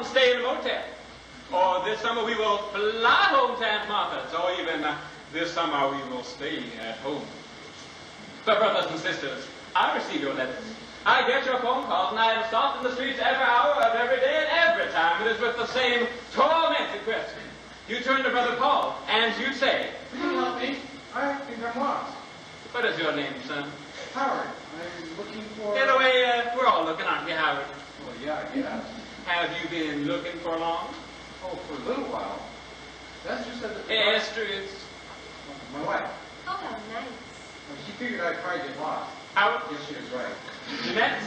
Stay in a motel. Or this summer we will fly home to Aunt Martha's. Or even this summer we will stay at home. But brothers and sisters, I receive your letters. I get your phone calls, and I am stopped in the streets every hour of every day and every time. It is with the same tormented question. You turn to Brother Paul, and you say, "Can you help me? I think I'm lost." What is your name, son? Howard. I'm looking for... In a way, we're all looking, aren't we, Howard? Well, yeah, I guess. Have you been looking for long? Oh, for a little while. Esther said that... Esther is... my wife. Oh, how nice. Well, she figured I'd probably get lost. Howard? Yes, she was right. Jeanette?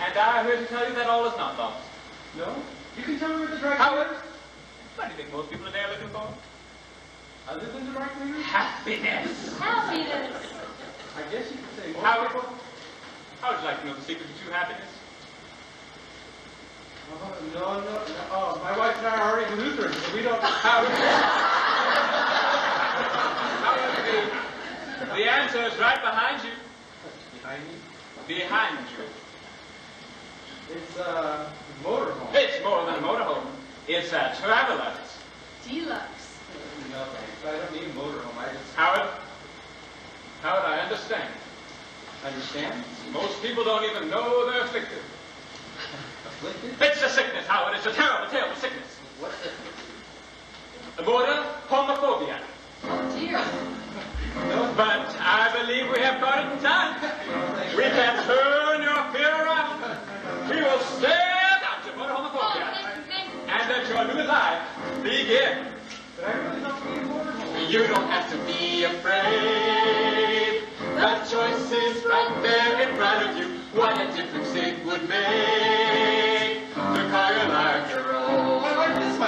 And I am here to tell you that all is not lost. No? You can tell me where the dry Howard? cleaners... What do you think most people today are looking for? Other than the dry cleaners? Happiness. Happiness. I guess you could say most Howard, people... how would you like to know the secret to true happiness? No. Oh, my wife and I are already Lutherans, so we don't... Howard, the answer is right behind you. Behind me? Behind you. It's a motorhome. It's more than a motorhome. It's a traveler's. Deluxe. No, thanks. I don't need a motorhome. I just... Howard, I understand. Understand? Most people don't even know they're afflicted. Afflicted? It's a sickness, Howard. It's a terrible, terrible sickness. What sickness? The motorhomophobia. Oh, dear. No, But I believe we have got it in time. We can turn your fear around. We will stare out your motorhomophobia. And let your new life begin. but I really don't need a motorhome. You don't have to be afraid. The choice is right there in front of you. What a difference it would make to call your life your own. My wife is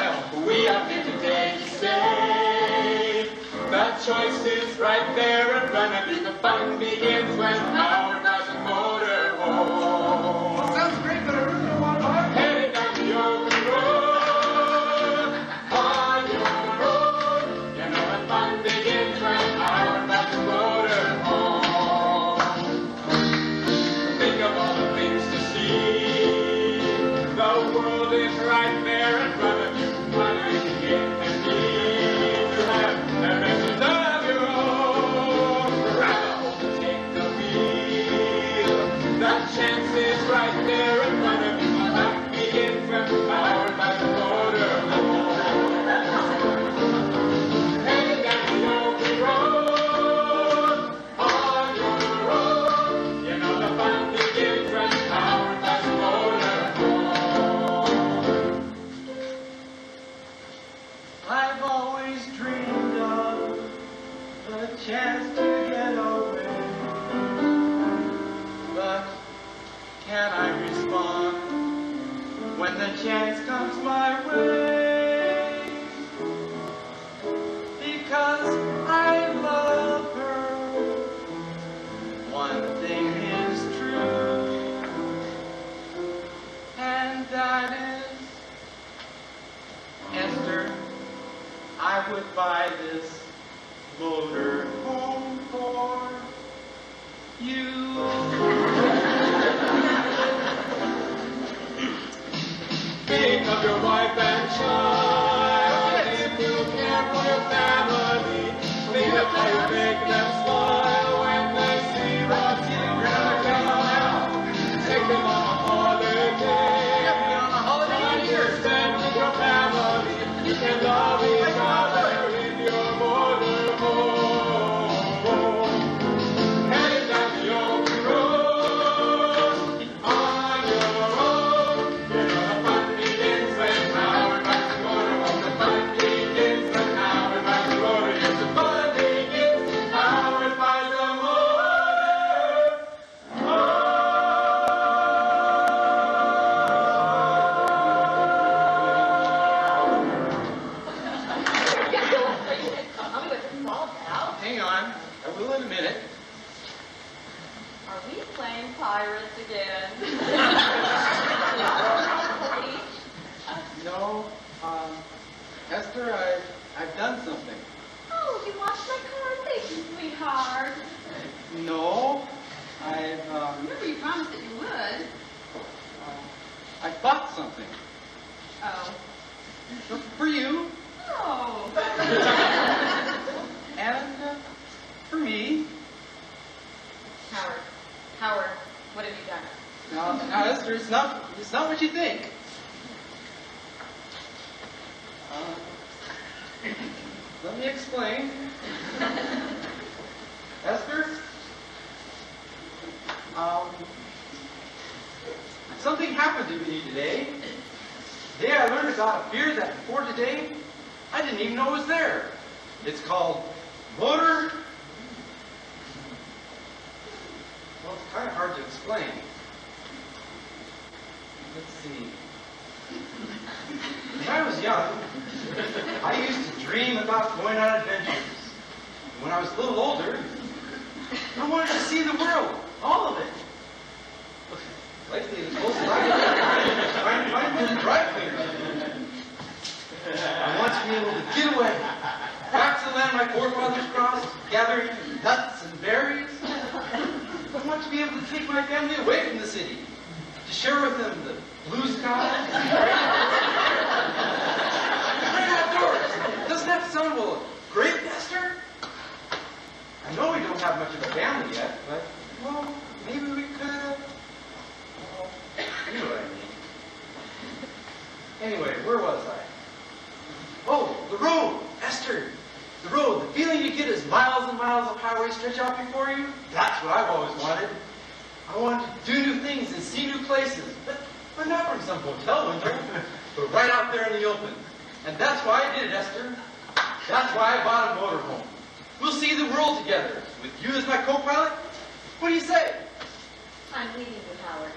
choice is right there in front of you. The fun begins when our bus and motor home. Well, sounds great, but I really don't want to buy it. Headed down the open road, on your road. You know the fun begins when our bus and motor home. Think of all the things to see. The world is right there in front of you. What do you get and need to have dimensions of your own? Grab a hold and take the wheel. The chance is right there in front of you. The life begins when powered by the motor home. Headed down the open road, on your road. You know the fun begins when powered by the motor home. I've always dreamed of the chance to get away, but can I respond when the chance comes my way? Because I love her, one thing is true, and that is Esther, I would buy this motor home for you. Think of your wife and child. If you care for your family, think of how you make them smile when they see what you've done. Take them on a holiday. Spend with your family. You can love each other in your motorhome. Headed down the open road, on your road. You know the fun begins when powered by the motorhome. The fun begins when powered by the motor. Yes, the fun begins powered by the Hang on, I will in a minute. Are we playing pirates again? No, Esther, I've done something. Oh, you washed my car. Thank you, sweetheart. No, I've Remember you promised that you would. I bought something Oh. for you Oh. and for me. Howard, what have you done? Now, Esther, it's not what you think. Let me explain. Esther, something happened to me today. Today I learned about a fear that before today I didn't even know was there. It's called motor. Well, it's kind of hard to explain. Let's see. When I was young, I used to dream about going on adventures. And when I was a little older, I wanted to see the world, all of it. Lately, the closest I get trying to find was dry cleaner. I want to be able to get away, back to the land my forefathers crossed, gathering nuts and berries. I want to be able to take my family away from the city, to share with them the blue skies, the great outdoors. Doesn't that sound great, Esther? I know we don't have much of a family yet, but, well, maybe we could, you know what I mean. Anyway, where was I? Oh, the road, Esther. The road, the feeling you get as miles and miles of highway stretch out before you, that's what I've always wanted. I wanted to do new things and see new places, but not from some hotel window, but right out there in the open. And that's why I did it, Esther. That's why I bought a motorhome. We'll see the world together, with you as my co-pilot. What do you say? I'm leaving you, Howard.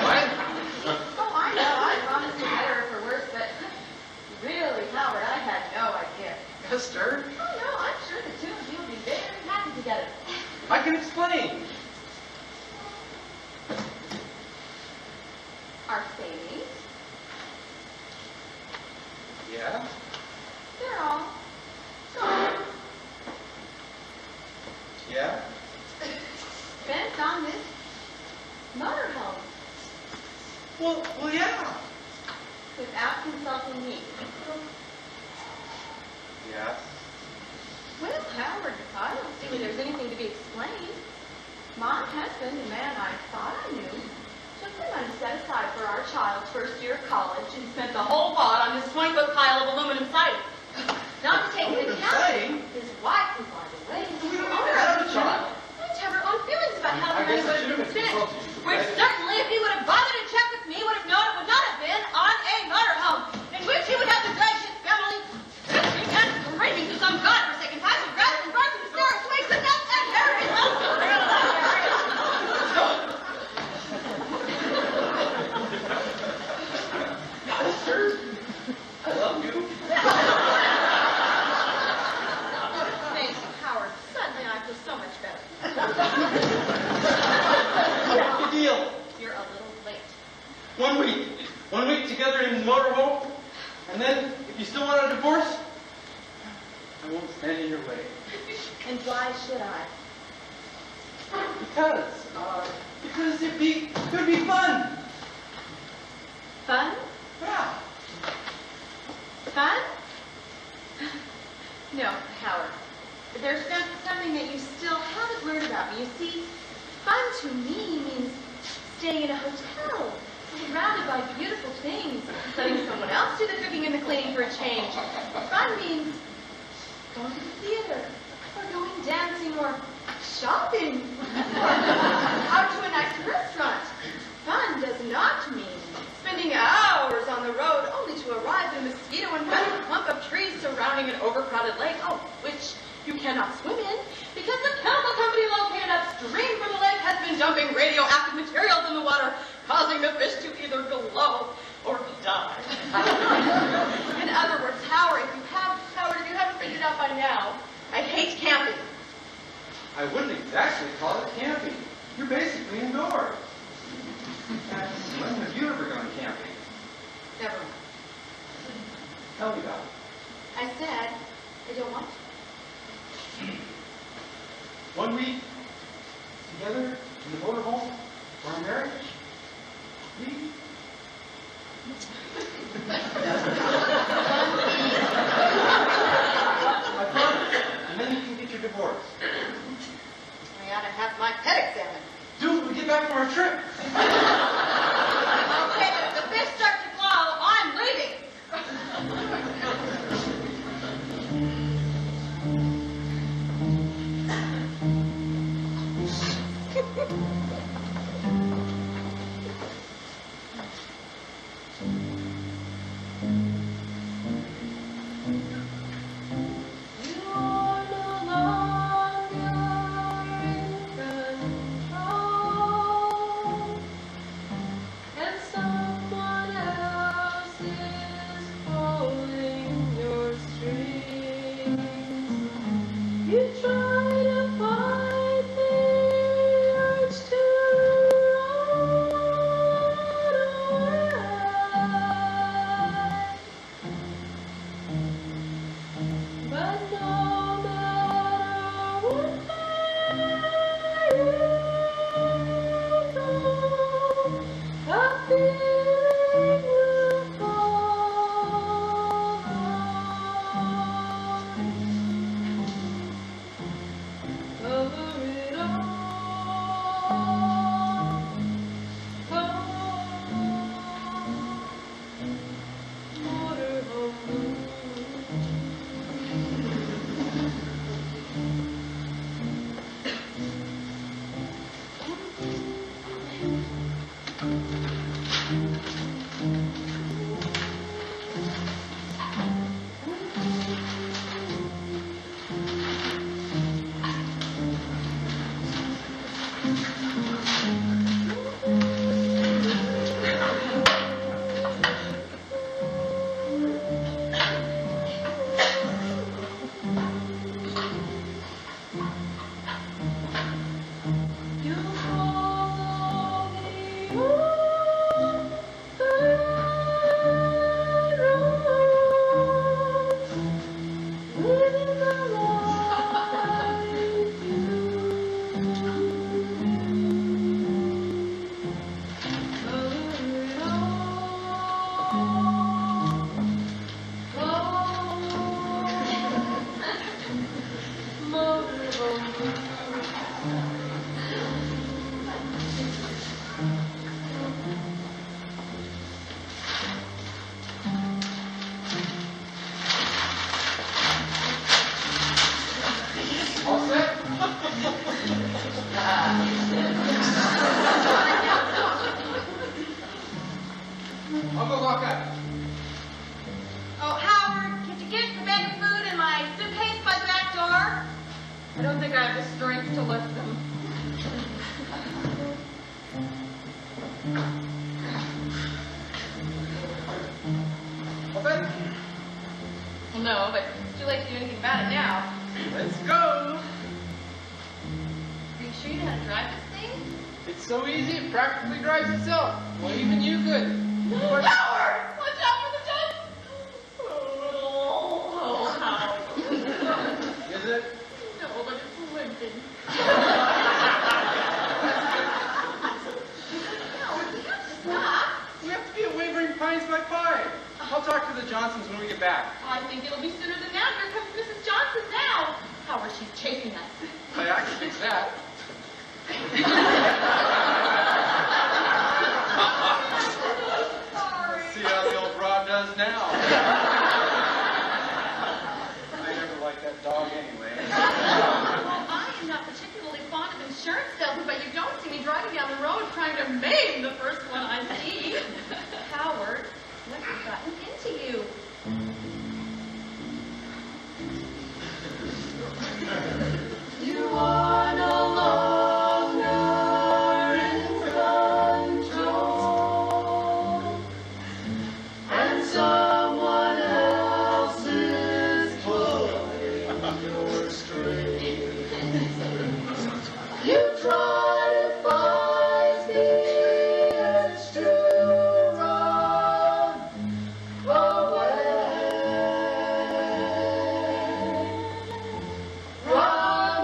What? Oh, I know. I promised you better for worse, but really, Howard, I had no idea. Esther? Oh, Our Savior. Yeah? They're all gone. Yeah? Spent on this motorhome Well, yeah. without consulting me. Yeah? Well, Howard, I don't see where there's anything to be explained. My husband, the man I thought I knew, took the money set aside for our child's first year of college and spent the whole lot on this 20-foot pile of aluminum siding. Not to take into Aluminum account siding? his wife, who, by the way, is We the don't owner even have of a the child. might have her own feelings about how the I money guess I would should have have been spent. consulted you. Which certainly, if he would have bothered to check with me, would have known it would not have been on a motorhome, in which he would have to drag his family screaming and screaming to some godforsaken patch of grass and bark and stairs so he could not inherit his own. Esther, I love you. Thank you, Howard. Suddenly I feel so much better. What's the deal? You're a little late. 1 week. 1 week together in the motorhome, and then, if you still want a divorce, I won't stand in your way. And why should I? Because it could be fun. Fun? Yeah. Fun? No, Howard. There's something that you still haven't learned about me. You see, fun to me means staying in a hotel, surrounded by beautiful things, letting someone else do the cooking and the cleaning for a change. Fun means going to the theater, or going dancing, or shopping, out to a nice restaurant. Fun does not mean spending hours on the road only to arrive in a mosquito-infested clump of trees surrounding an overcrowded lake, which you cannot swim in, because the chemical company located upstream from the lake has been dumping radioactive materials in the water, causing the fish to either glow or die. In other words, Howard, if you haven't figured it out by now, I hate camping. I wouldn't exactly call it camping. You're basically indoors. When have you ever gone camping? Never mind. Tell me about it. I said I don't want to. 1 week together in the motorhome for our marriage? Please? I promise. And then you can get your divorce. I ought to have my head examined. Dude, we get back from our trip. Okay, but if the fish start to glow, I'm leaving. I'll go walk up. Oh, Howard, could you get the bag of food and my suitcase by the back door? I don't think I have the strength to lift them. Open. Well, no, but it's too late to do anything about it now. Let's go. Are you sure you know how to drive this thing? It's so easy, it practically drives itself. Well, even you could. Howard! Watch out for the jump! Oh, Howard. Is it? No, but it's limping. We have to be at Wavering Pines by 5. I'll talk to the Johnsons when we get back. I think it'll be sooner than that. Here comes Mrs. Johnson now. Howard, she's chasing us. I can fix that. Sorry. See how the old broad does now. I never liked that dog anyway. Well, I am not particularly fond of insurance salesmen, but you don't see me driving down the road trying to maim the first one I see. Howard, what has gotten into you? You are no longer in control, and someone else is pulling your strings. You try to fight the urge to run away. Run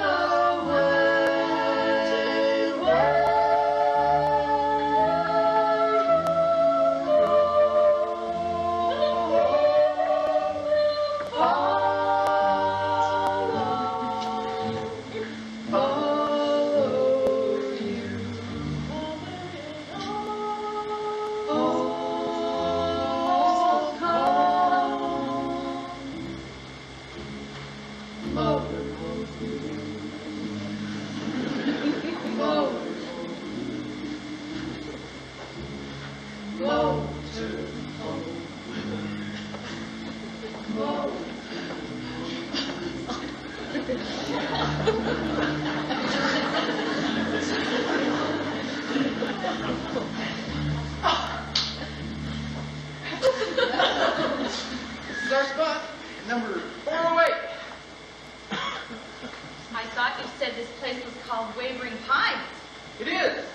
This is our spot, number 408. I thought you said this place was called Wavering Pines. It is.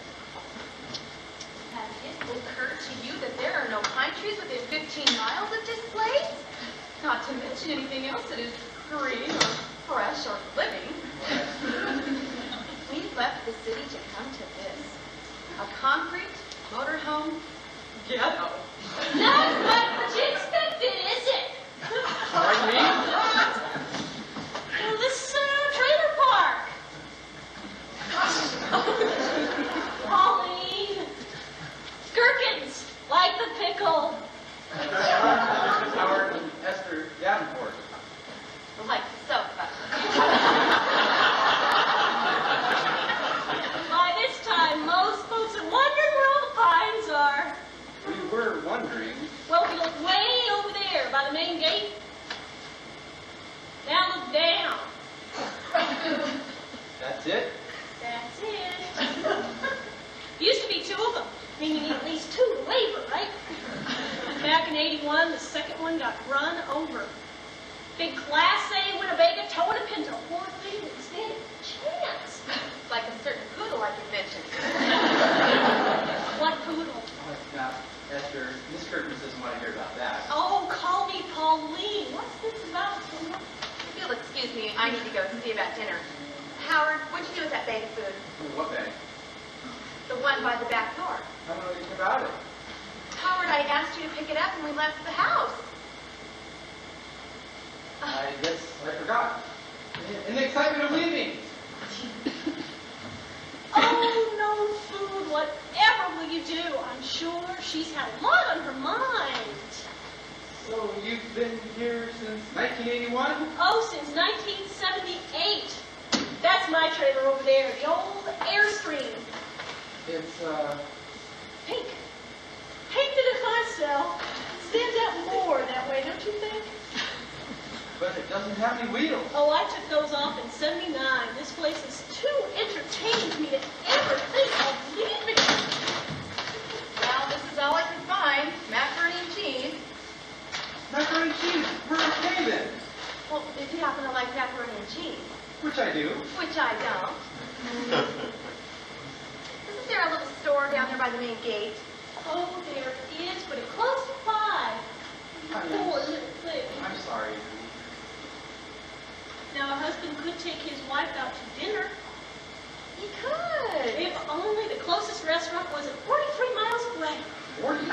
Has it occurred to you that there are no pine trees within 15 miles of this place? Not to mention anything else that is green or fresh or living. We left the city to come to this. A concrete motorhome ghetto. Not what you expected, is it? Pardon me? Well, this is a trailer park. Pauline. Gherkins, like the pickle. Howard and Esther Davenport. Like the sofa. By this time, most folks are wondering where all the pines are. We were wondering. Well, if you look way over there by the main gate, now look down. That's it? That's it. Used to be two of them. I mean, you need at least two to waver, right? Back in '81, the second one got run over. Big Class A Winnebago towing a Pinto. Poor thing didn't stand a chance. Like a certain poodle I could mention. What poodle? Now, Esther, Miss Perkins doesn't want to hear about that. Oh, call me Pauline. What's this about? If you'll excuse me, I need to go see about dinner. Howard, what'd you do with that bag of food? What bag? The one by the back door. I don't know anything about it. Howard, I asked you to pick it up when we left the house. I guess I forgot. In the excitement of leaving. Oh, no food. Whatever will you do? I'm sure she's had a lot on her mind. So you've been here since 1981? Oh, since 1978. That's my trailer over there, the old Airstream. It's, Pink. Painted it myself. have any wheels. Oh, I took those off in '79. This place is too entertaining for me to ever think of leaving. Well, this is all I can find. Macaroni and cheese. Macaroni and cheese. We're okay then. Well, if you happen to like macaroni and cheese. Which I do. Which I don't. Isn't there a little store down there by the main gate? Oh, there is, but it closed at 5. Poor little thing. I'm sorry. Now, a husband could take his wife out to dinner. He could. If only the closest restaurant wasn't 43 miles away. 40?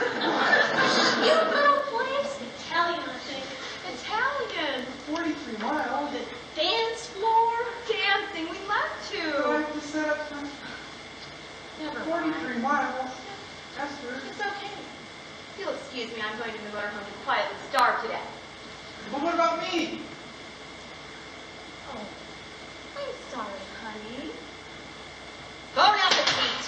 Little place, Italian, I think. Italian. 43 miles? The dance floor. Dancing. We'd love Do I to. have to set up some Never 43 mind. miles? Esther. It's okay. If you'll excuse me, I'm going to the motorhome to quietly starve to death. But what about me? Oh, I'm sorry, honey. Bon appetit.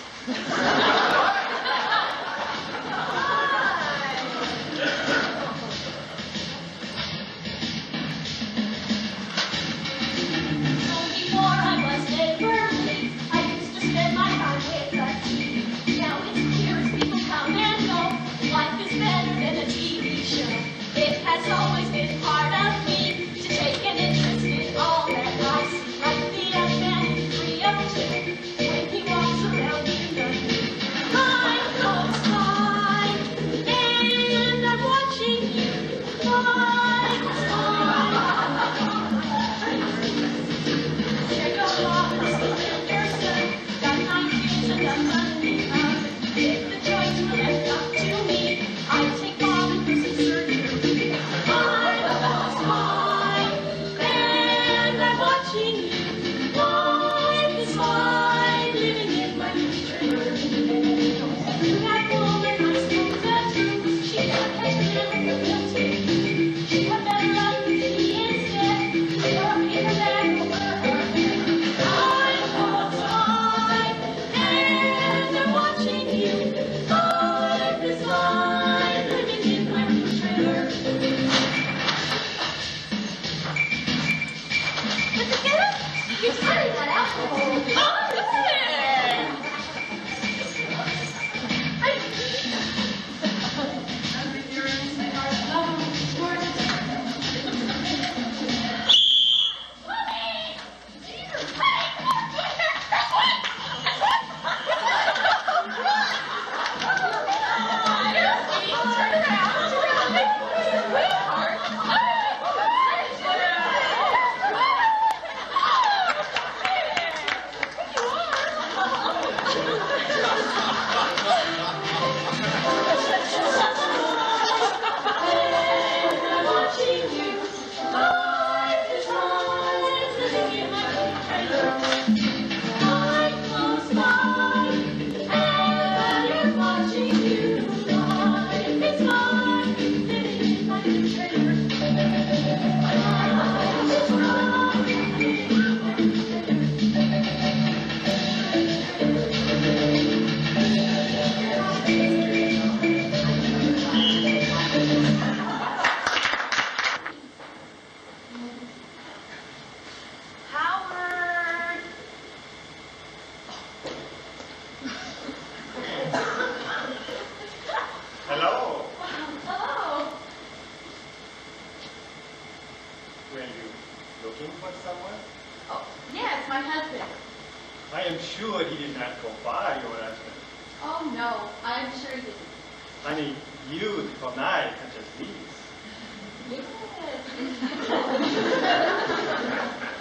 Before I was neighborly, I used to spend my time with the tea. Now it's clear as people come and go, life is better than a TV show. It has always been part of me to take an interest in all that I see, like the young man in 302 when he walks around in the nude. I'm close by, and I'm watching you. I'm close by. There go Roberts, Anderson, got 9 years and got money up. If the choice were left up to me, I'd take Bob and prison surgery. I'm close by, and I'm watching you. Life is fine, living in my new trailer. That woman, I suppose that's true. She got head down for guilty. She had better run with me instead. Or in her bag over her head. I'm close by, and I'm watching you. Life is fine, living in my new trailer. Mrs. Gibbons, you started that out. Oh, Howard. Hello. Hello. Were you looking for someone? Oh, yes, my husband. I am sure he did not go by your husband. Oh, no, I'm sure he didn't. I need beautiful nights such as these. Yes.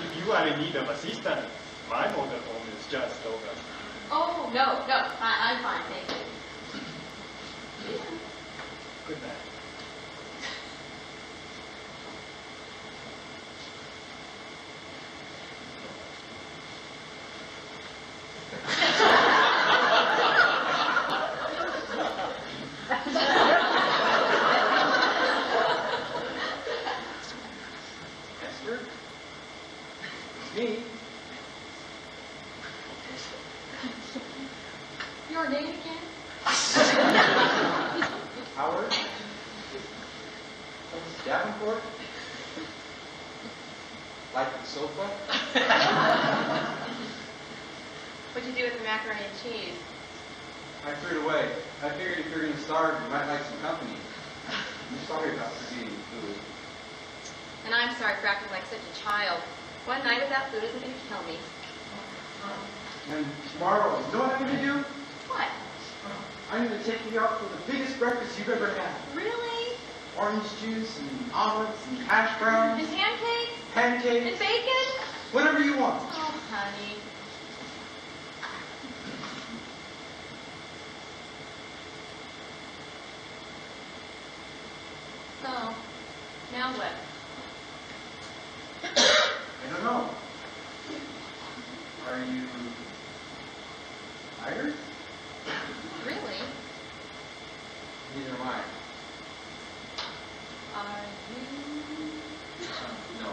If you are in need of assistance, my motorhome is just over. Oh, no, I'm fine, thank you. Good night. Esther? It's me. Your name again? Howard? Davenport? sofa. What'd you do with the macaroni and cheese? I threw it away. I figured if you're going to starve, you might like some company. I'm sorry about forgetting food. And I'm sorry for acting like such a child. One night without food isn't going to kill me. And tomorrow, you know what I'm going to do? What? I'm going to take you out for the biggest breakfast you've ever had. Really? Orange juice and omelets and hash browns, And pancakes? pancakes, And bacon? whatever you want. Oh, honey. So, now what? I don't know. Are you tired? Really? Neither am I. Are you? No.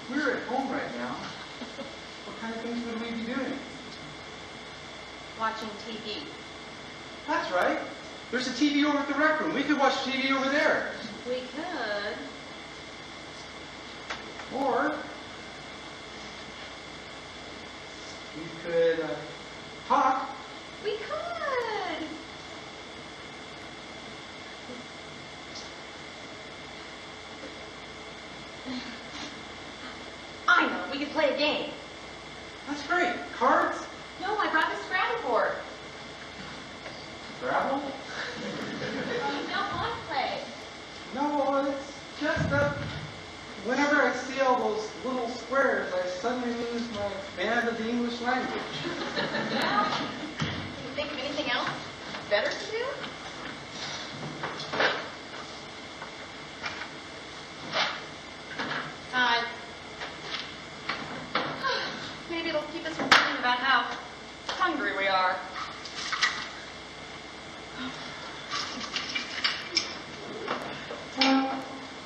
If we were at home right now, what kind of things would we be doing? Watching TV. That's right. There's a TV over at the rec room. We could watch TV over there. We could. Or we could talk. We could. I know. We could play a game. That's great. Cards? No, I brought the Scrabble board. Scrabble? You don't want to play. No, it's just that whenever I see all those little squares, I suddenly lose my command of the English language. Well, can you think of anything else better to do? Maybe it'll keep us from thinking about how hungry we are.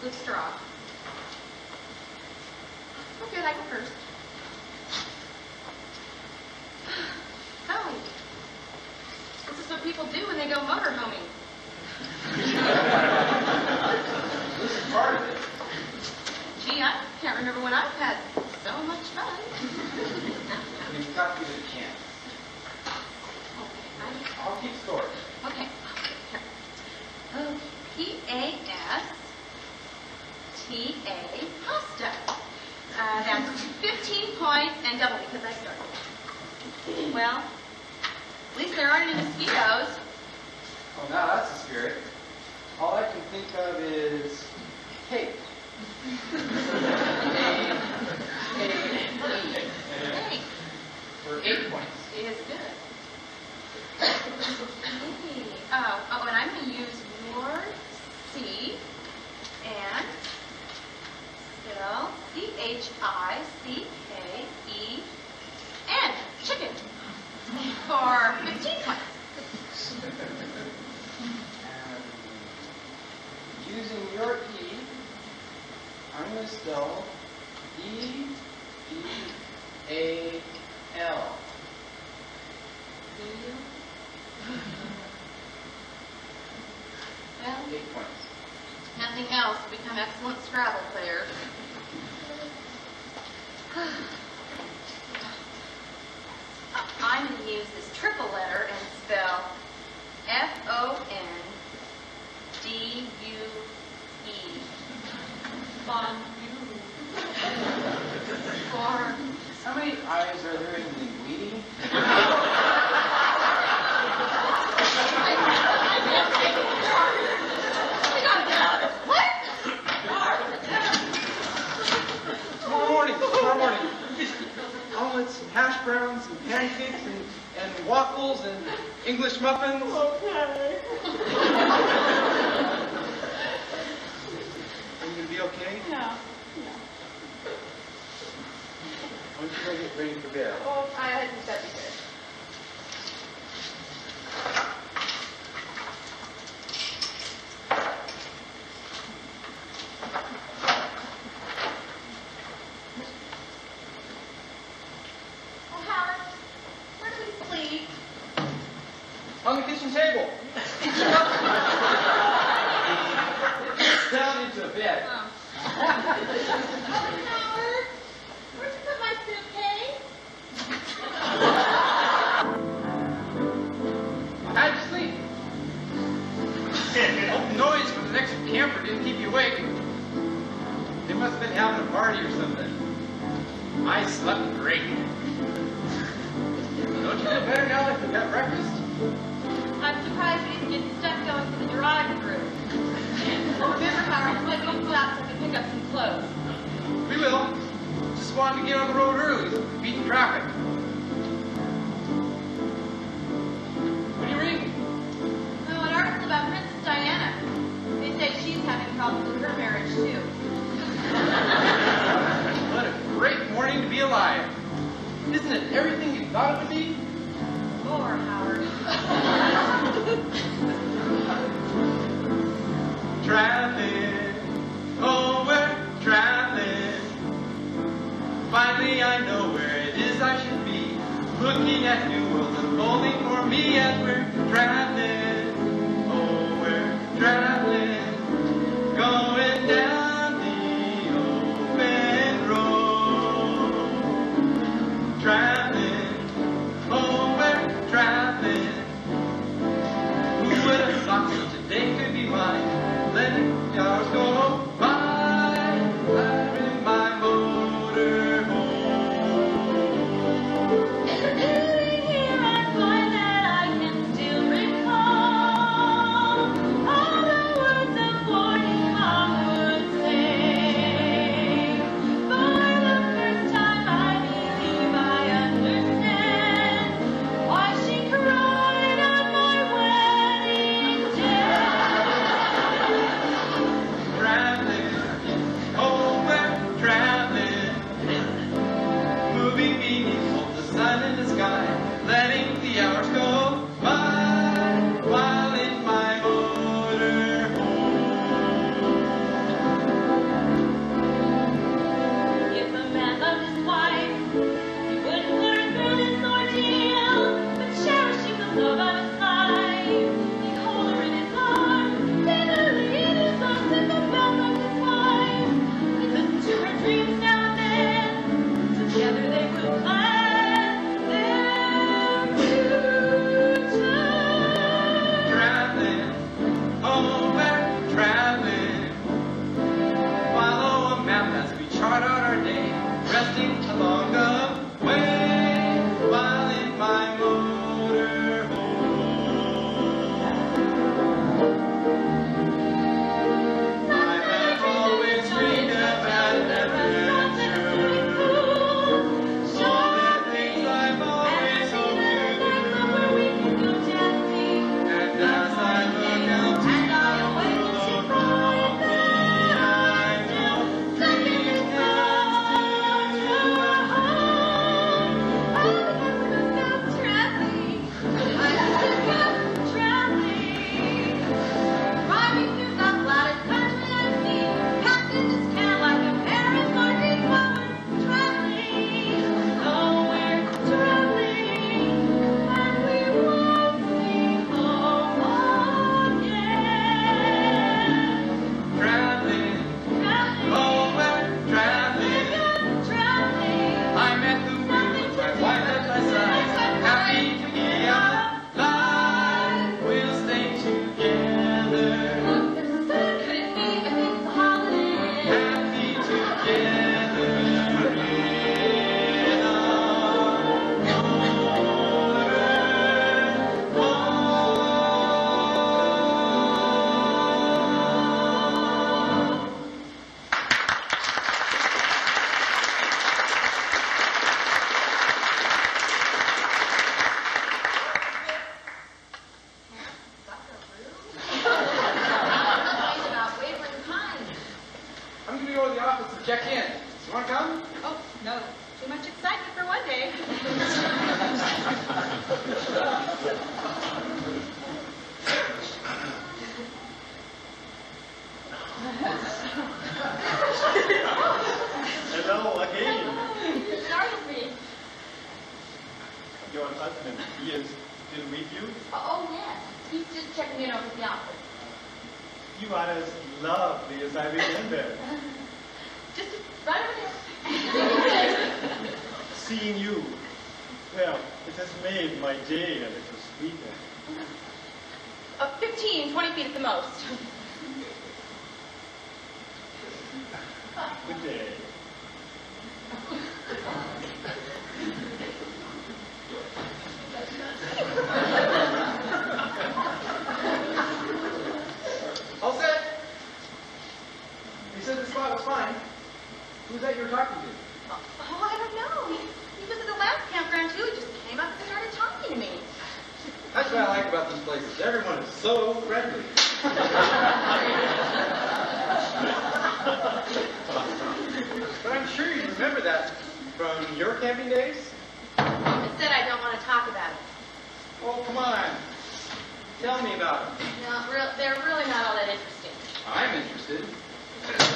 Good straw. Okay, I go first. Oh, this is what people do when they go motorhoming. This is part of it. Gee, I can't remember when I've had so much fun. You've got to give it a chance. Okay, I'll keep score. okay. Here. Okay, P-A-S-T-A, pasta. That's 15 points and double because I started. Well, at least there aren't any mosquitoes. Oh, now that's the spirit. All I can think of is cake. Hey, For 8 points. it is good. Hey. Oh, and I'm going to use your C and spell C-H-I-C-K-E-N, chicken, for 15 points. And using your E, I'm going to spell E-D-A-L. Do you? Well, 8 points. nothing else to become excellent Scrabble players. I'm going to use this triple letter and spell F-O-N-D-U-E. Fondue. For How many I's are there in linguine? what? Tomorrow morning. Omelets and hash browns and pancakes and waffles and English muffins. Okay. Are you going to be okay? No. Why don't you go get ready for bed? Oh, I think that'd be good. Oh, Howard, where do we sleep? On the kitchen table. down into a bed. Oh, Howard, where'd you put my suitcase? How'd you sleep? Hope the noise from the next camper didn't keep you awake. They must have been having a party or something. I slept great. Don't you feel better now that we've got breakfast? I'm surprised we didn't get stuff going to the drive-thru. Remember, Howard, let me go out so I can pick up some clothes. We will. Just wanted to get on the road early so we can beat the traffic. What are you reading? Oh, an article about Princess Diana. They say she's having problems with her marriage, too. What a great morning to be alive. Isn't it everything you thought it would be? More, Howard. Traveling, oh, we're traveling. Finally, I know where it is I should be. Looking at new worlds unfolding for me as we're traveling. Oh, we're traveling, going down the open road. Traveling, oh, we're traveling. Who would have thought such a day could be mine? Letting the hours go by, I'm in my motorhome. Sitting here, I find that I can still recall all the words of warning Mama would say. For the first time, I believe I understand why she cried on my wedding day. Traveling, oh, we're traveling. Moving beneath both the sun and the sky, letting the hours go by while in my motorhome. If a man loved his wife, he wouldn't learn through this ordeal, but cherishing the love of his life. He'd hold her in his arms, tenderly in his arms, and the bell of his wife. He'd listen to her dreams now and then. Together they would plan their future. Traveling, oh, we're traveling. Follow a map as we chart out our day, resting along the way while in my motorhome. I have always dreamed about an adventure. All the things I've always hoped to do. And as I look out to the world around me, I know dreams has to Traveling, oh, we're traveling. I met the wheel with my wife at my side. Happy to be alive, we'll stay together. Happy together in our motorhome. About wavering pines. I'm going to go to the office and check in. You want to come? Oh, no. Too much excitement for one day. Hello again. Sorry for you. Your husband, he is still with you? Oh, yes. He's just checking in over at the office. You are as lovely as I remember. Just right over there. Seeing you, well, it has made my day a little sweeter. 15, 20 feet at the most. Good day. All set? He said the spot was fine. Who's that you were talking to? Oh, I don't know. He was at the last campground too. He just came up and started talking to me. That's what I like about these places. Everyone is so friendly. But I'm sure you remember that from your camping days? Instead, I don't want to talk about it. Oh, come on. Tell me about it. No, they're really not all that interesting. I'm interested.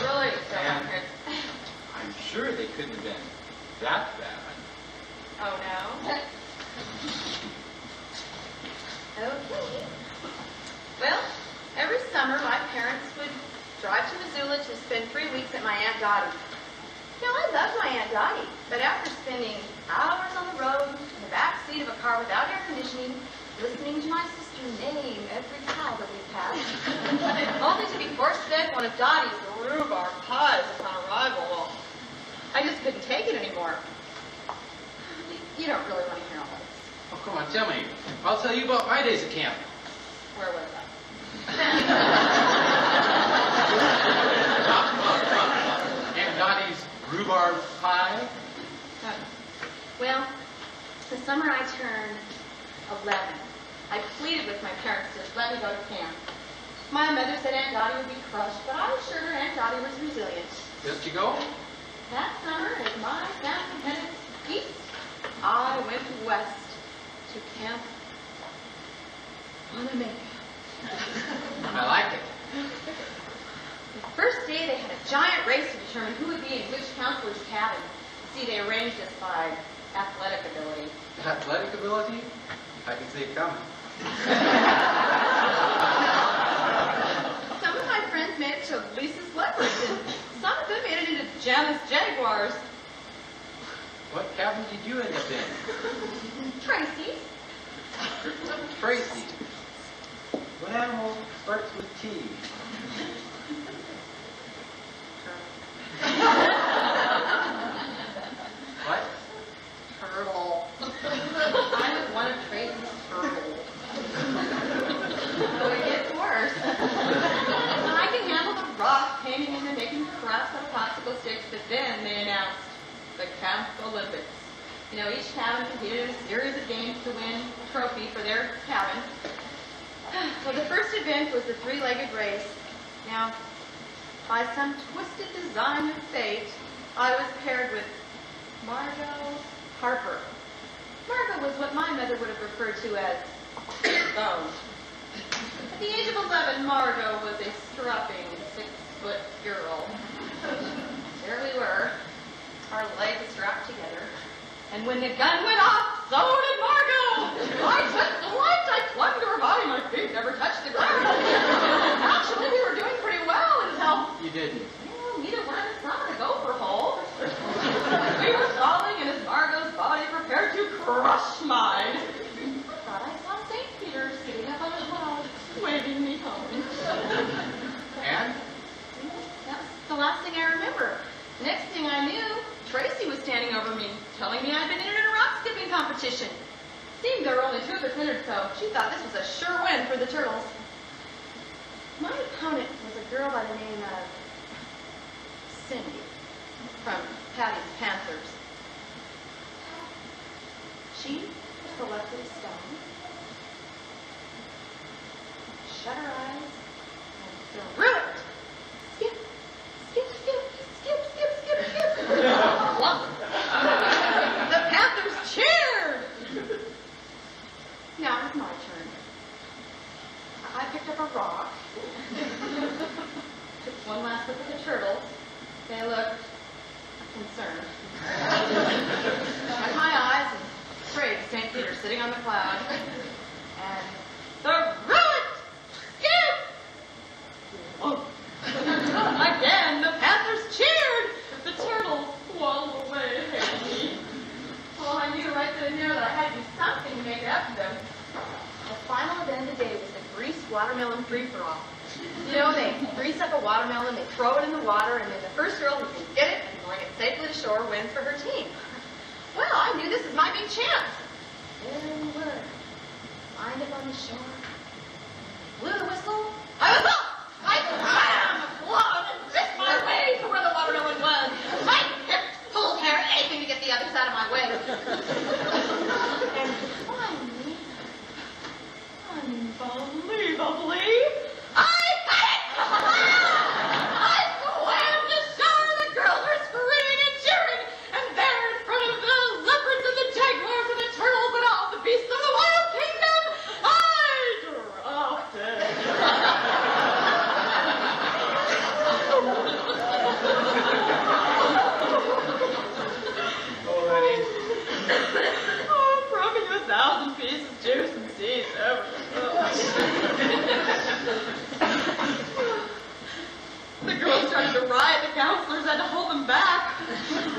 Really, so And- weird. I'm sure they couldn't have been that bad. Oh, no? Okay. Well, every summer my parents would drive to Missoula to spend 3 weeks at my Aunt Dottie's. Now, I loved my Aunt Dottie, but after spending hours on the road in the back seat of a car without air conditioning, listening to my sister name every cow that we passed, only to be force-fed one of Dottie's rhubarb pies upon arrival, well, I just couldn't take it anymore. You don't really want to hear all this. Oh, come on, tell me. I'll tell you about my days at camp. Where was I? Aunt Dottie's rhubarb pie. Well, the summer I turned 11, I pleaded with my parents to let me go to camp. My mother said Aunt Dottie would be crushed, but I assured her Aunt Dottie was resilient. Didn't you go? That summer, as my family headed east, I went west to Camp Wanamaker. I like it. The first day, they had a giant race to determine who would be in which counselor's cabin. See, they arranged this by athletic ability. Athletic ability? I can see it coming. Some of my friends made it to Lisa's Leopards, and some of them made it into Janice Jaguars. What cabin did you end up in? Tracy's. Tracy. What animal starts with T? What? Turtle. I was one of Tracy's turtles. So it gets worse. I can handle the rock painting and the making crafts out of popsicle sticks, but then they announced the Camp Olympics. You know, each cabin competed in a series of games to win a trophy for their cabin. Well, the first event was the three-legged race. Now, by some twisted design of fate, I was paired with Margot Harper. Margot was what my mother would have referred to as bone. At the age of 11, Margot was a strapping 6-foot girl. There we were, our legs strapped together. And when the gun went off, so did Margot! I took flight, I clung to her body, my feet never touched the ground. Actually, we were doing pretty well until... You didn't. Well, neither one of us saw the gopher hole. We were falling, and as Margot's body prepared to crush mine, I thought I saw St. Peter sitting up on a cloud, waving me home. And? That was the last thing I remember. Next thing I knew, Tracy was standing over me, telling me I'd been entered in a rock skipping competition. Seemed there were only 2 of us entered, so she thought this was a sure win for the turtles. My opponent was a girl by the name of Cindy from Patty's Panthers. She selected a stone, shut her eyes, and threw it. Skip, skip, skip, skip, skip, skip, skip. Plump. The Panthers cheered. Now it's my turn. I picked up a rock, took one last look at the turtles. They looked concerned. Shut my eyes and prayed to St. Peter sitting on the cloud. And the relic skip! in there that I had to do something to make it up to them. The final event of the day was the greased watermelon free-for-all. You know, they grease up a watermelon, they throw it in the water, and then the first girl who can get it and bring it safely to shore wins for her team. Well, I knew this was my big chance. There we were, lined up on the shore. Blew the whistle. I was off! I swam, flowed, and missed my way to where the watermelon was. I kept, pulled hair, anything to get the other side of my way. And finally, unbelievably, I got it! I swam to shore, the girls were screaming and cheering, and there in front of the leopards and the jaguars and the turtles and all the beasts of the wild kingdom, I dropped it. Oh, broken to 1,000 pieces, juice and seeds, The girls started to riot. The counselors had to hold them back.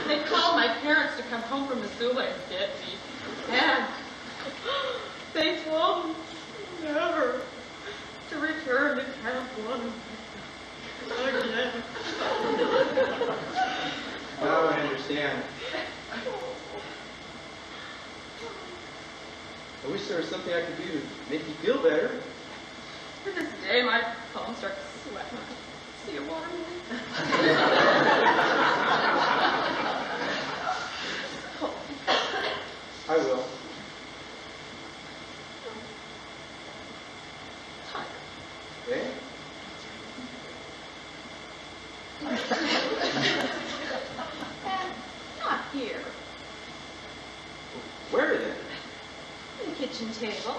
They called my parents to come home from Missoula and get me. And they told me never to return to Camp 1 again. Now I understand. I wish there was something I could do to make you feel better. To this day, my palms start to sweat when I see a watermelon. I will. Okay? Not here. Where then? The kitchen table.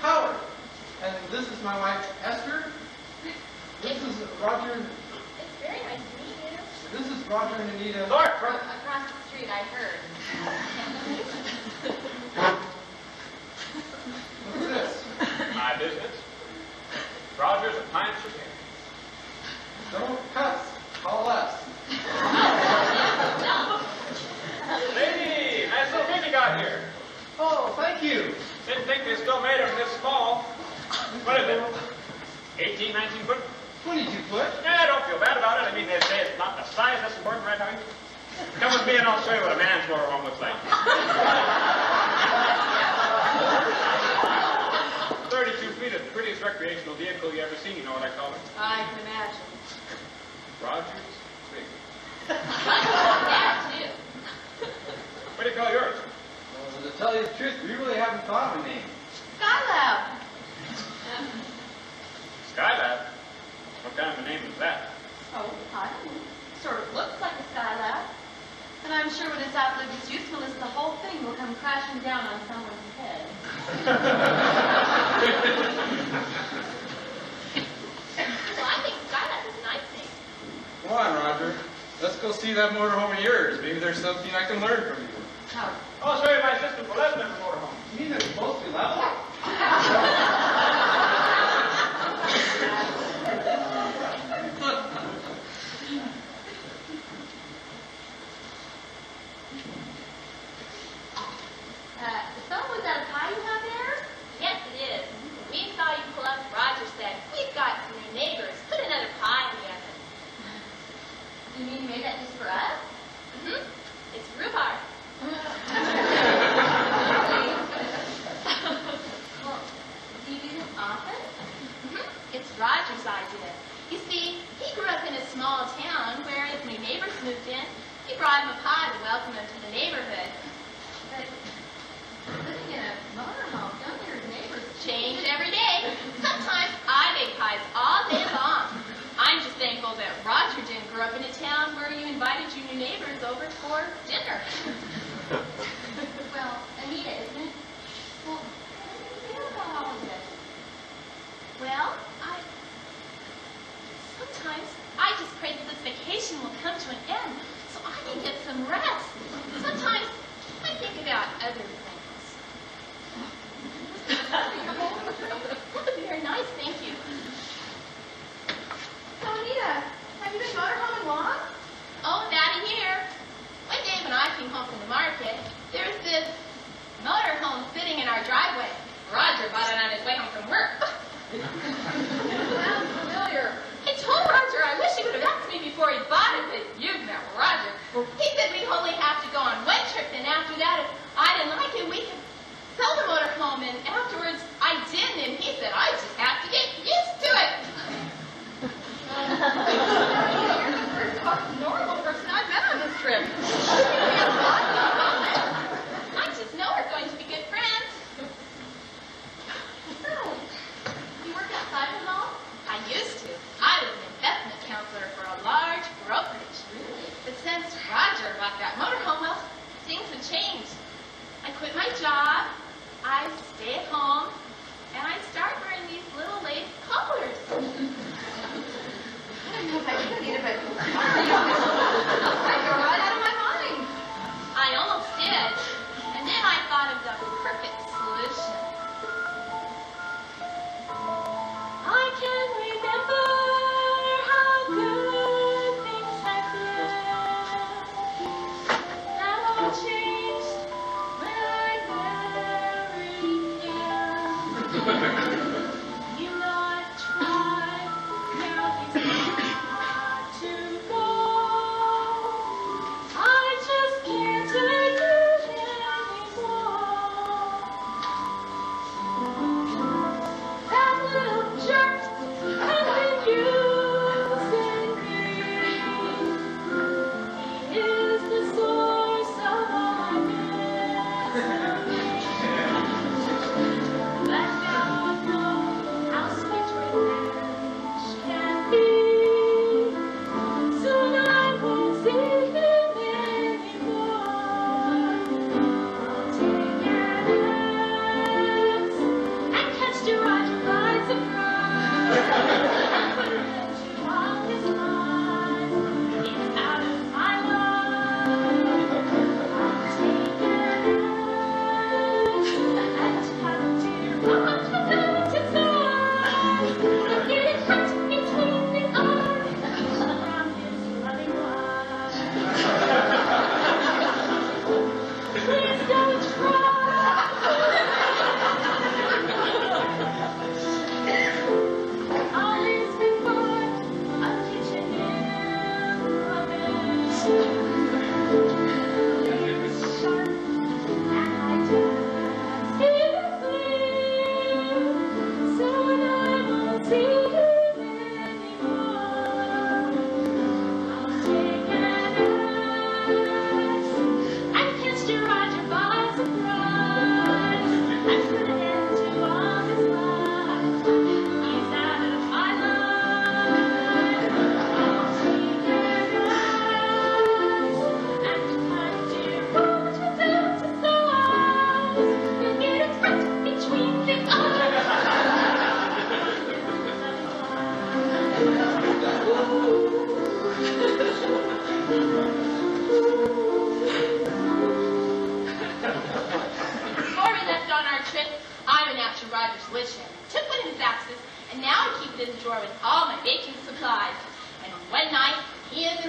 Howard. And this is my wife, Esther. This is Roger. It's very nice to meet you. This is Roger and Anita. Across the street, I heard. What's this? My business. Roger's appliance repair. Don't cuss. Call us. Hey, nice little kid you got here. Oh, thank you. Didn't think they still made them this small. What is it? 18, 19 foot? 22 foot. Yeah, don't feel bad about it. I mean, they say it's not the size that's important, right, Howie? Come with me and I'll show you what a man's motorhome looks like. 32 feet is the prettiest recreational vehicle you ever seen. You know what I call it? I can imagine. Roger's big. Yeah, too. What do you call yours? Well, to tell you the truth, we really haven't thought of a name. Skylab. Skylab? What kind of a name is that? Oh, I don't know. Sort of looks like a Skylab. And I'm sure when it's outlived its usefulness, the whole thing will come crashing down on someone's head. Well, I think Skylab is a nice name. let's go see that motorhome of yours. Maybe there's something I can learn from you. I'll show you my system for lesson in the motorhome. You mean it's supposed to be level? Was that a pie you have there? Yes, it is. We saw you pull up. Roger said, we've got some new neighbors. Put another pie in the oven. You mean you made that just for us? Mm-hmm. It's rhubarb. Well, do you do this often? Mm-hmm. It's Roger's idea. You see, he grew up in a small town where his new neighbors moved in. He brought him a pie to welcome him to the neighborhood. But living in a motorhome, don't your neighbors Change every day. Sometimes I bake pies all day long. I'm just thankful that Roger didn't grow up in a town where you invited your new neighbors over for dinner. Well, Anita, isn't it? Well, how do you feel about all of this? Well, sometimes I just pray that this vacation will come to an end so I can get some rest. Sometimes I think about other things. Very nice, thank you. So, Anita, have you been motorhoming long? Oh, about a year. When Dave and I came home from the market, there was this motorhome sitting in our driveway. Roger bought it on his way home from work. Sounds familiar. I told Roger I wish he would have asked me before he bought it, but you've met Roger. He said we'd only have to go on one trip, and after that, if I didn't like it, we could sell the motorhome, and afterwards I didn't, and he said I just have to get used to it.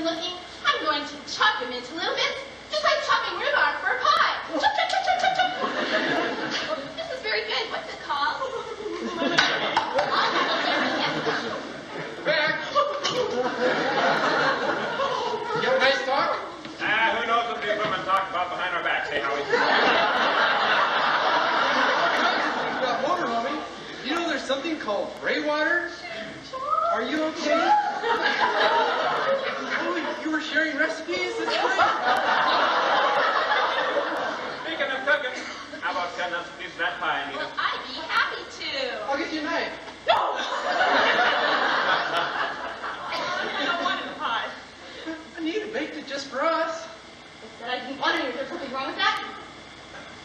looking, I'm going to chop him into little bits, just like chopping rhubarb for a pie. Chop, chop, chop, chop, chop, chop. This is very good. What's it called? Back. You have a nice talk? Who knows what these women talk about behind our backs, hey, Howie? About motorhoming, you know there's something called gray water? Are you okay? Oh, you were sharing recipes? That's great. Speaking of cooking, how about cutting us a piece of that pie, Anita? Well, I'd be happy to. I'll get you a knife. No! I don't want a pie. Anita baked it just for us. I said I didn't want it. Is there something wrong with that?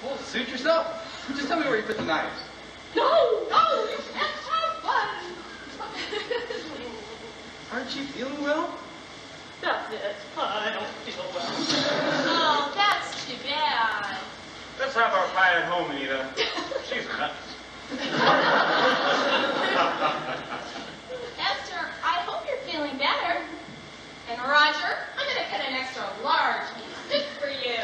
Well, suit yourself. Just tell me where you put the knives. No! No! You can't have fun! Aren't you feeling well? That's it. I don't feel well. Oh, that's too bad. Let's have our pie at home, Anita. She's nuts. Esther, I hope you're feeling better. And Roger, I'm going to cut an extra large piece just for you.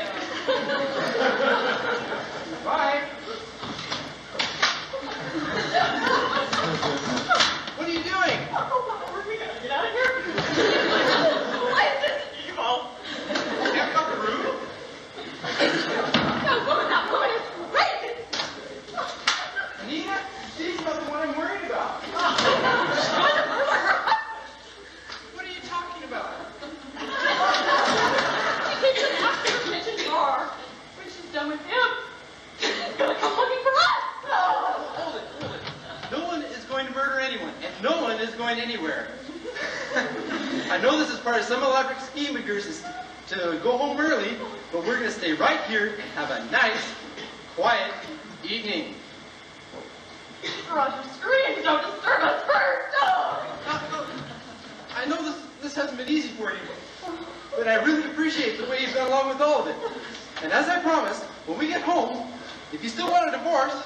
Bye. What are you doing? We got to get out of here. Why is this evil? Can't cut the roof? That woman is crazy. Anita, she's not the one I'm worried about. What are you talking about? She takes him out to the kitchen door. When she's done with him, she's going to come looking for us. Hold it. No one is going to murder anyone, and no one is going anywhere. I know this is part of some elaborate scheme of yours to go home early, but we're going to stay right here and have a nice, quiet evening. Roger screams, don't disturb us first. Oh. I know this hasn't been easy for you, but I really appreciate the way you've gone along with all of it. And as I promised, when we get home, if you still want a divorce,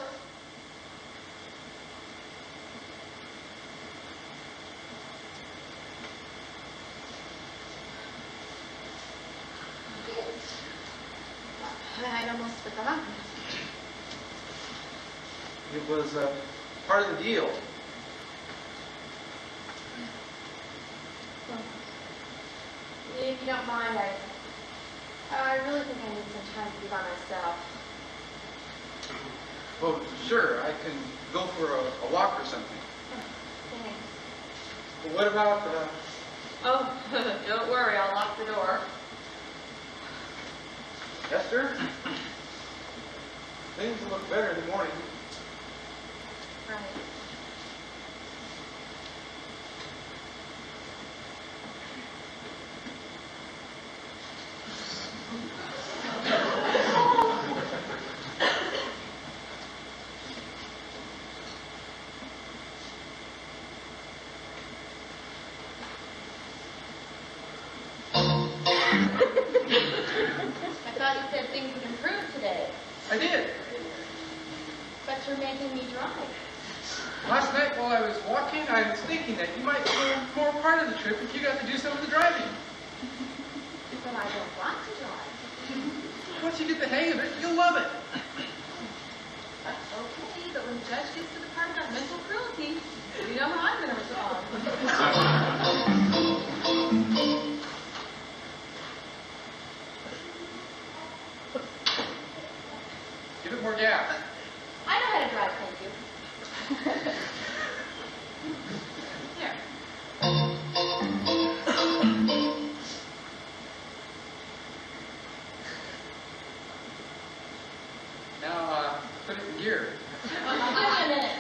I'd almost forgotten. it was part of the deal. If you don't mind, I really think I need some time to be by myself. Oh, sure, I can go for a walk or something. Thanks. But what about, Oh, don't worry, I'll lock the door. Esther? Things will look better in the morning. Right. I thought you said things would improve today, I did. but you're making me drive. Last night while I was walking, I was thinking that you might feel more part of the trip if you got to do some of the driving. But I don't want to drive. Once you get the hang of it, you'll love it. Okay, but when the judge gets to the part about mental cruelty, you know how I'm going to respond. Give it more gas. I know how to drive, thank you. Here. Now, put it in gear. Give me a minute.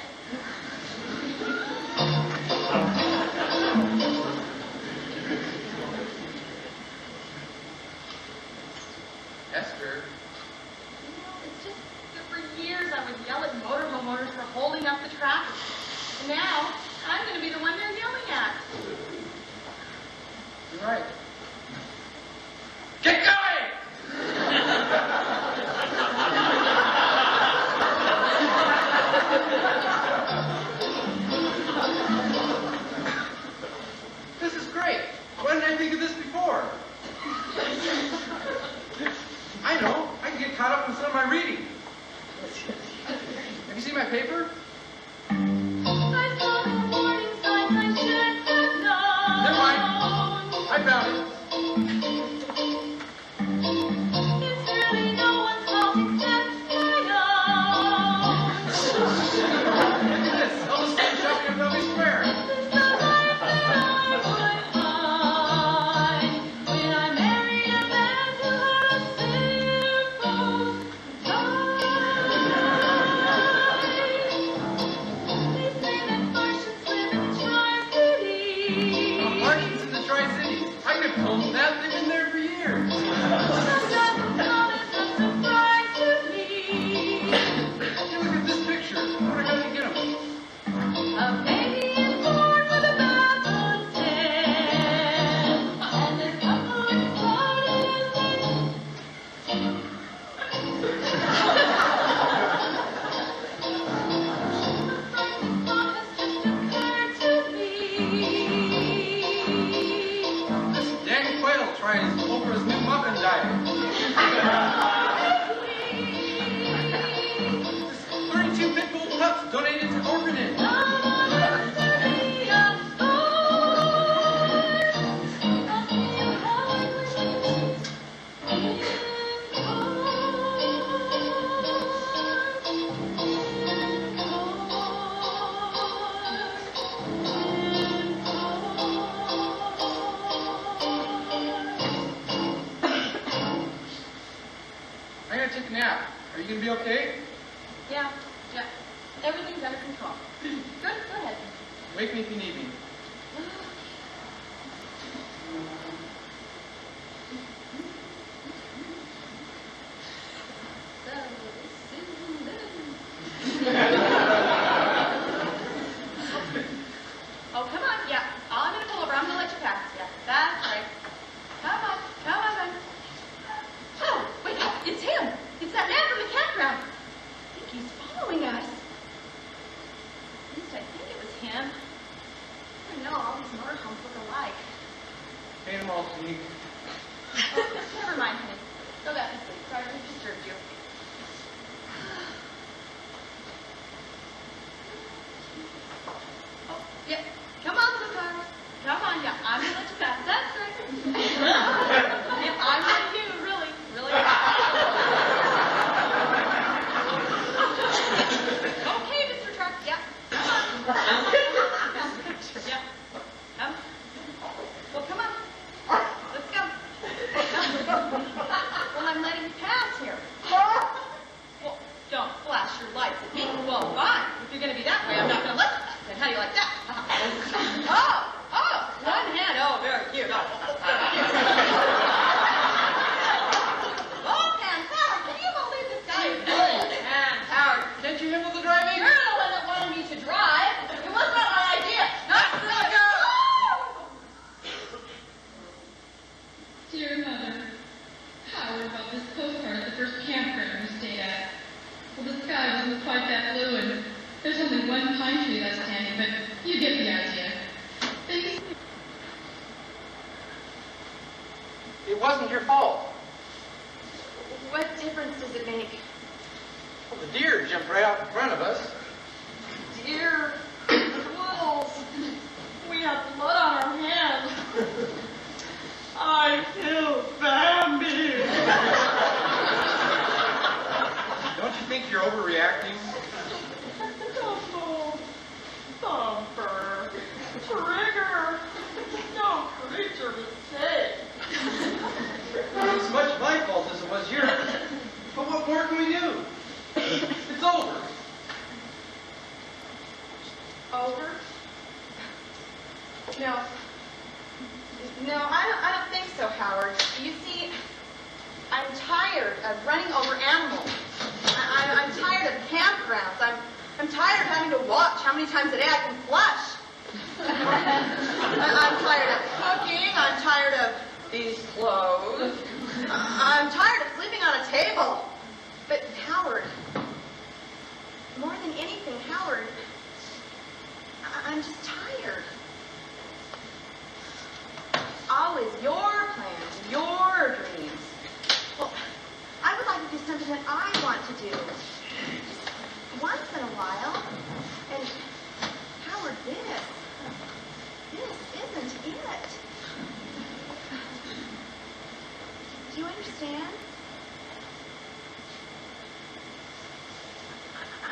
Esther, You know, it's just that for years I would yell at motorhome owners for holding up the traffic. And now, I'm going to be the one they're yelling at. you're right. Get going! This is great. Why didn't I think of this before? am I reading? Have you seen my paper? I saw the warning signs I should have known. Never mind. I found it. It's really no one's fault except my own. Look at this. Elvis Slim shopping at Bellevue Square. This is the life that I would find when I married a man who had a simple life. They say that Martians live in the Tri-Cities. Martians in the Tri-Cities. I could have told them that. They've been there for years. That doesn't come as a surprise to me. Hey, look at this picture. Where did I go to get them? A baby is born with a baptism, and this couple exploded as they. A frightening thought has just occurred to me. Listen, Danny Quayle tried Oprah's new muffin diet. This 32 pit bull pups donated to orphanage. I gotta take a nap. Are you gonna be okay? Yeah. Everything's under control. Good, go ahead. Wake me if you need me. So, Susan. Oh, come on. Yeah. I'm going to pull over. I'm going to let you pass. Yeah, that's right. Come on. Oh, wait. It's him. It's that man from the campground. I think he's following us. At least I think it was him. I know all these motorhomes look alike. Paint them all to me. Oh, never mind, honey. Go back to sleep. Sorry to have disturbed you. Oh, yeah. Come on, sweetheart. Come on, yeah. I'm gonna let you pass. That's right. Yeah, I'm with you, really. Okay, Mr. Truck. Yeah. Come on. Yeah. Come. Well, come on. Let's go. Well, I'm letting you pass here. Well, don't flash your lights at me. Well, fine. If you're going to be that way, I'm not going to let you. Then how do you like that? Oh, one hand. Oh, very cute. Oh, Pan Howard, can you believe this guy is old? Pan Howard, Can't you handle the driving? you're the one that wanted me to drive. It was not my idea. Not the Dear Mother, Howard about this postcard at the first campground we stayed at. Well, the sky wasn't quite that blue, and there's only one pine tree left standing, but you get the idea. Things. It wasn't your fault. What difference does it make? Well, the deer jumped right out in front of us. Dear wolves, we have blood on our hands. I killed Bambi. Don't you think you're overreacting? Don't move. Thumper. Trigger. No creature to say. It's much my fault as it was yours. But what more can we do? It's over. Over? No, I don't think so, Howard. You see, I'm tired of running over animals. I'm tired of campgrounds. I'm tired of having to watch how many times a day I can flush. I'm tired of cooking. I'm tired of these clothes. I'm tired of sleeping on a table. But Howard, more than anything, Howard, I'm just tired. Always your plans, your dreams. Well, I would like to do something that I do. Once in a while. And Howard, this isn't it. Do you understand?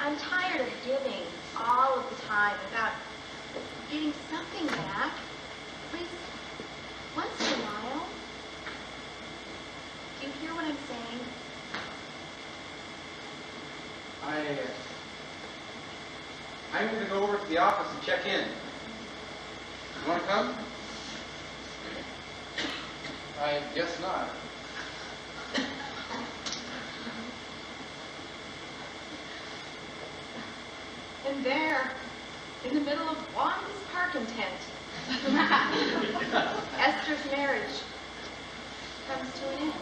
I'm tired of giving all of the time without getting something back. Please, once in a while. Do you hear what I'm saying? I'm going to go over to the office and check in. You want to come? I guess not. And there, in the middle of Wanda's parking tent, Esther's marriage comes to an end.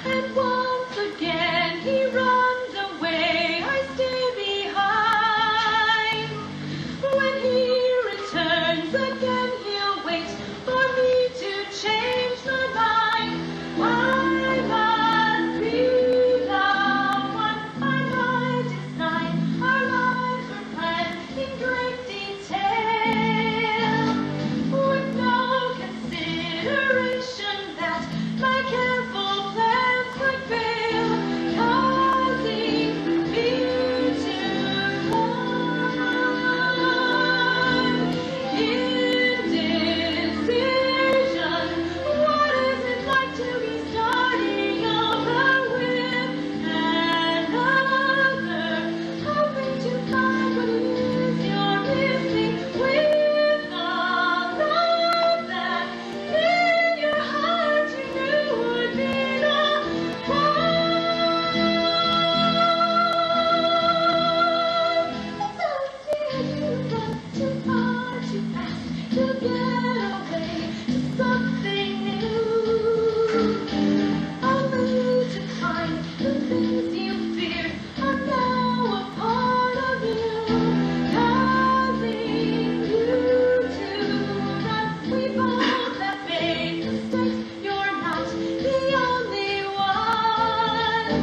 And once again he runs away, I stay behind. When he returns again, he'll wait for me to change my mind. I must be the one, I might design. Our lives were planned in great detail, with no consideration that my careful plans could fail, causing me to find indecision. What is it like to be starting over with another, hoping to find what it is you're missing with the love that in your heart you knew would be the one. So did you run too far, too fast to get away to something new, only to find the things you feared are now a part of you, causing you to run. We both have made mistakes, you're not the only one.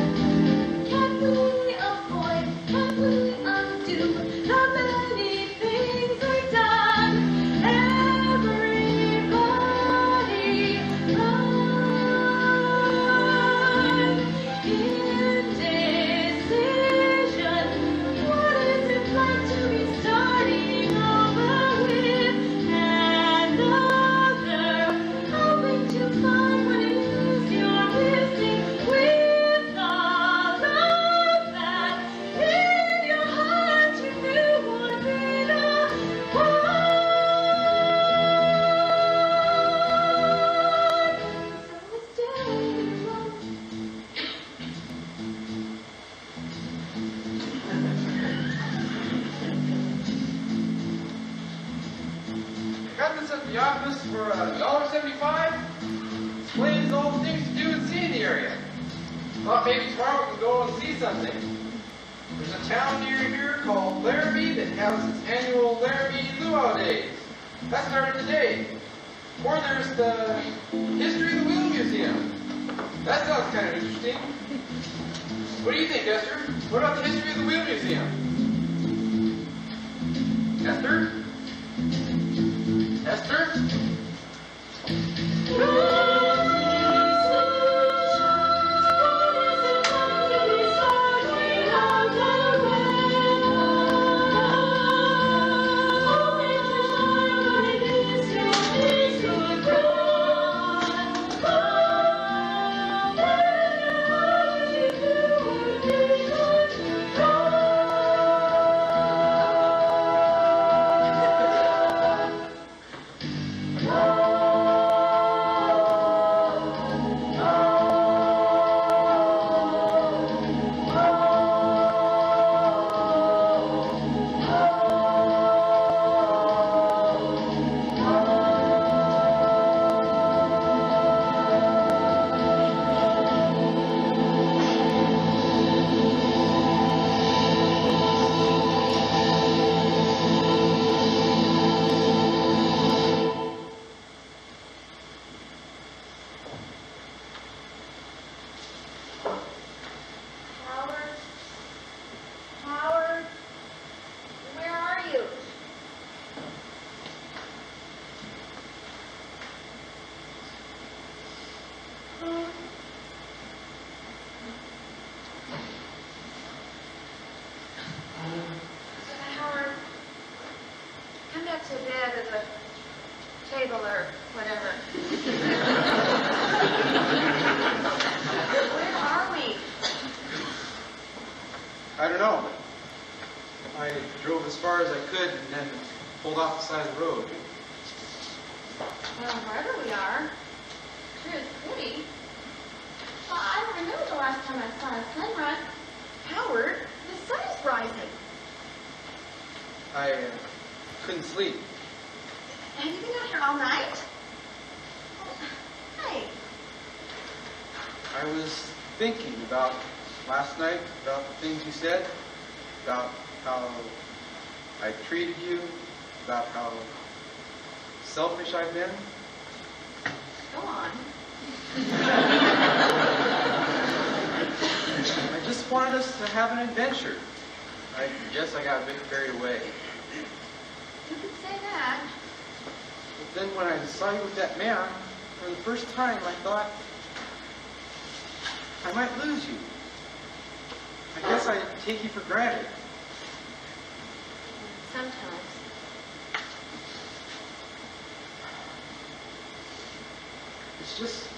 Can we avoid, can we undo the many things we've done? Everybody run. Indecision. What is it like to be starting over with another, hoping to find what it is you're missing with the love that in your heart you knew would be the one. So stay close. Got this at the office for $1.75. Explains all the things to do and see in the area. Thought maybe tomorrow we can go and see something. There's a town near here called Laramie that has its annual Laramie Luau Days. That started today. Or there's the History of the Wheel Museum. That sounds kind of interesting. What do you think, Esther? What about the History of the Wheel Museum? Esther? Esther? table or whatever. Where are we? I don't know. I drove as far as I could and then pulled off the side of the road. Well, wherever we are, sure is pretty. Well, I don't remember the last time I saw a sunrise. Howard, the sun is rising. I couldn't sleep. Have you been out here all night? Hey. I was thinking about last night, about the things you said, about how I treated you, about how selfish I've been. Go on. I just wanted us to have an adventure. I guess I got a bit carried away. You could say that. But then when I saw you with that man, for the first time, I thought I might lose you. I guess I take you for granted. Sometimes. It's just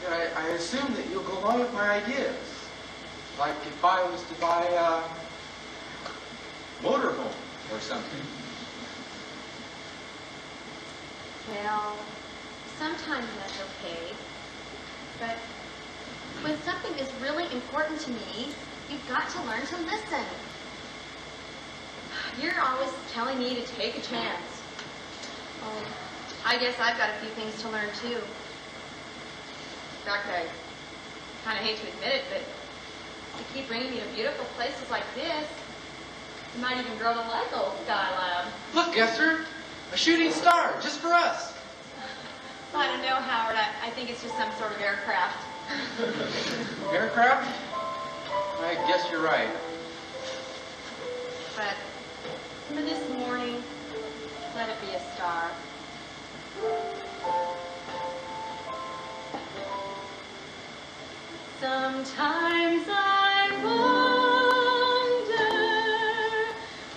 that I assume that you'll go along with my ideas. Like if I was to buy a motorhome or something. Well, sometimes that's okay. But when something is really important to me, you've got to learn to listen. You're always telling me to take a chance. Well, I guess I've got a few things to learn too. In fact, I kind of hate to admit it, but you keep bringing me to beautiful places like this, you might even grow to like old Skylab. Look, Esther, a shooting star, just for us. I don't know, Howard. I think it's just some sort of aircraft. Aircraft? I guess you're right. But for this morning, let it be a star. Sometimes I wonder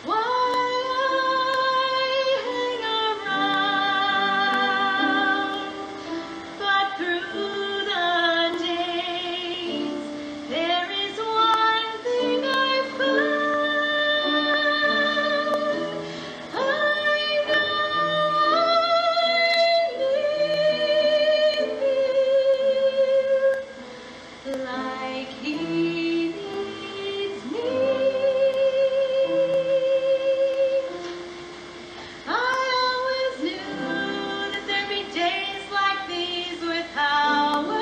why I hang around, but through the days there is one thing I've found. I know like he needs me. I always knew that there'd be days like these with Howard,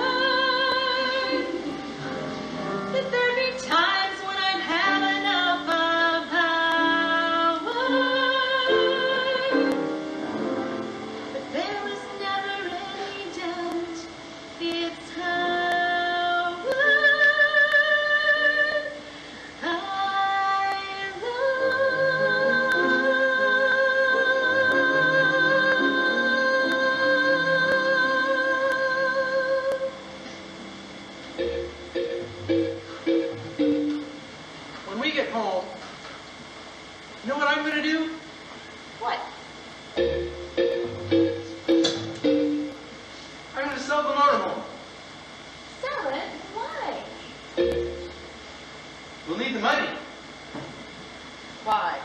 that there'd be times when I'd have enough of Howard, but there was never any doubt it's Howard. When we get home, you know what I'm going to do? What? I'm going to sell the motorhome. Sell it? Why? We'll need the money. Why?